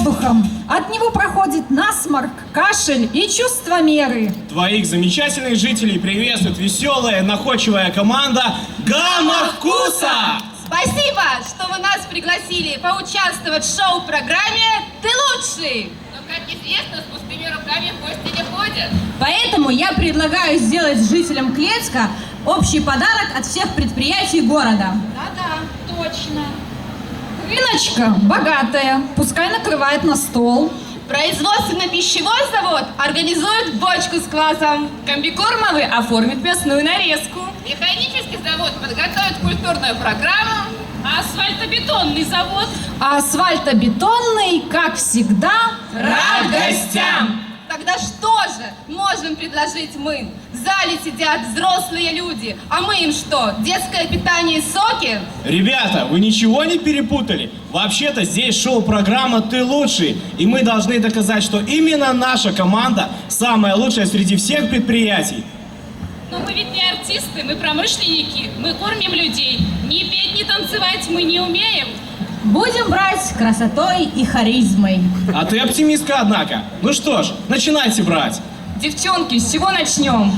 воздухом. От него проходит насморк, кашель и чувство меры. Твоих замечательных жителей приветствует веселая, находчивая команда «Гамма Вкуса». Спасибо, что вы нас пригласили поучаствовать в шоу-программе «Ты лучший». Но, как известно, с пустыми руками в гости не ходят. Поэтому я предлагаю сделать жителям Клецка общий подарок от всех предприятий города. Да-да, точно. Рыночка богатая, пускай накрывает на стол. Производственно-пищевой завод организует бочку с квасом. Комбикормовый оформит мясную нарезку. Механический завод подготовит культурную программу. А асфальтобетонный завод? А асфальтобетонный, как всегда, Рад гостям! Тогда что же можем предложить мы? В зале сидят взрослые люди, а мы им что, детское питание и соки? Ребята, вы ничего не перепутали? Вообще-то здесь шоу-программа «Ты лучший», и мы должны доказать, что именно наша команда самая лучшая среди всех предприятий. Но мы ведь не артисты, мы промышленники, мы кормим людей. Ни петь, ни танцевать мы не умеем. Будем брать красотой и харизмой. А ты оптимистка, однако. Ну что ж, начинайте брать. Девчонки, с чего начнем?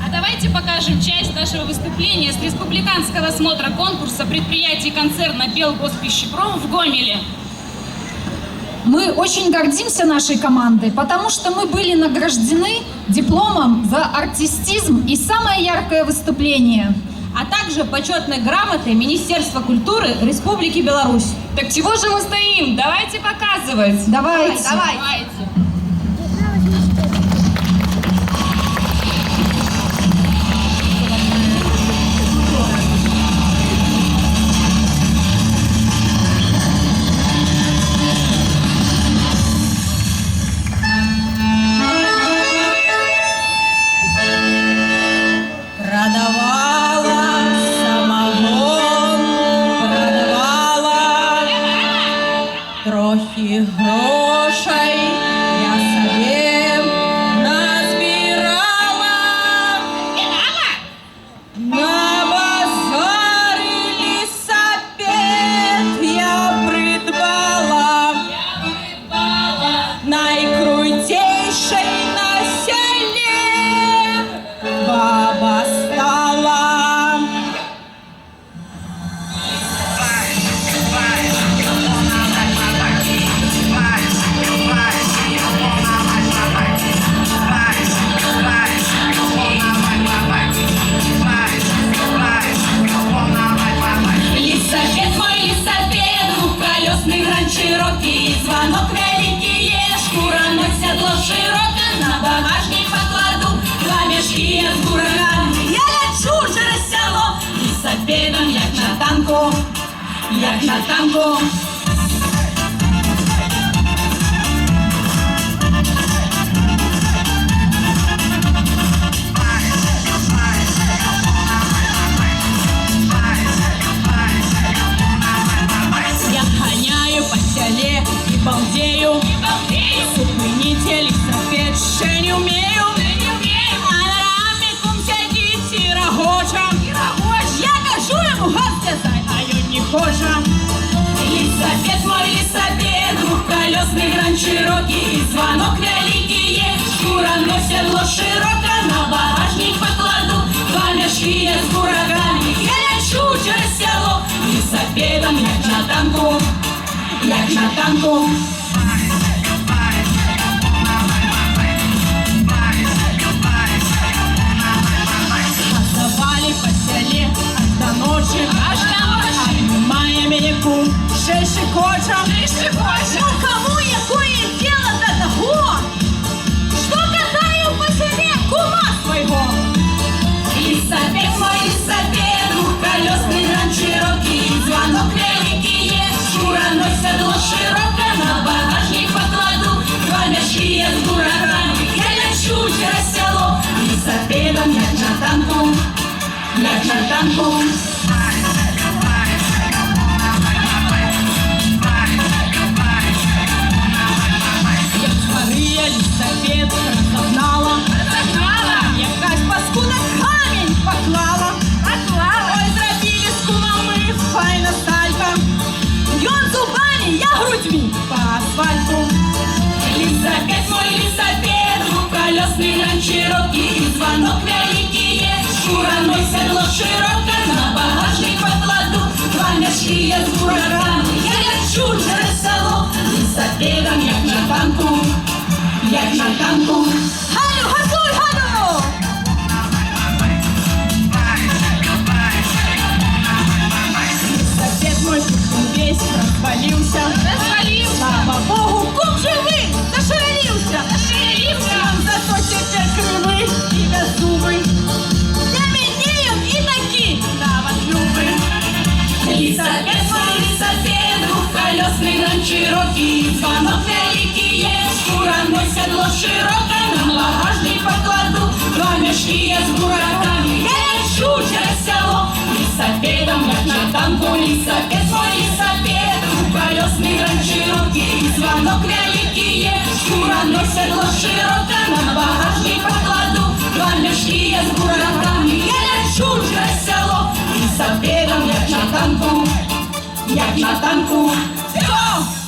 А давайте покажем часть нашего выступления с республиканского смотра конкурса предприятий концерна Белгоспищепром в Гомеле. Мы очень гордимся нашей командой, потому что мы были награждены дипломом за артистизм и самое яркое выступление, А также почетной грамотой Министерства культуры Республики Беларусь. Так чего же мы стоим? Давайте показывать. Давайте. Давайте. Продавала самогон, продавала трохи грошей, я себе назбирала. На базаре лесопед я придбала, найкрутейшей на селе баба стала. Лісапед, мой лісапед, двухколесный гранд широкий, звонок великий, шкура, но седло широко, на багажник покладу два мешки с бураками. Я лечу через село лісапедом, як на танку, як на танку. Я гоняю по селе и балдею, зупините лісапед, ще не умею. А на раме кум сидит и рогоча. Я кажу ему газ вязать, а он не хочет. Лісапед, мой лісапед, двухколесный гранд широкий, звонок великий, шкура, но седло широко, на багажник покладу два мешки с бураками. Я лечу через село лісапедом, як на танку, як на танку. Газовали по селе аж до ночи, обнимая меня кум, шешекочем. Ну кому якое дело до того, что катаю по селе кума своего? Лісапед, мой лісапед, двухколесный гранд широкий, звонок великий, шкура, но седло широко, на багажник покладу два мешки с бураками. Я лечу через село лісапедом, як на танку, як на танку. Я лісапед розогнала, якась паскуда камінь поклала. Ой, зробили з кумами файна салька. Ён зубами, я грудьми по асфальту. морські з бураками. Я лечу через село, лісапедом, як на танку, як на танку. Галю, газуй, Галю! Лісапед мой весь развалился. Слава Богу, кум живый, зашевелился. Зато теперь кривый и беззубый. Заменяем и таки новотлюбы. Лісапед мой, лісапед, двухколесный ранчерокий. Звонок великий есть, шкуряное седло широкое. На багажник покладу два мешки я с бураками. Я лечу через село, лісапедом, як на танку. Лісапед мой, лісапед, двухколесный ранчерокий. Звонок великий есть, шкуряное седло широкое. На багажник покладу два мешки я с бураками. Я лечу через село, лісапедом, як на танку, як на танку. Все!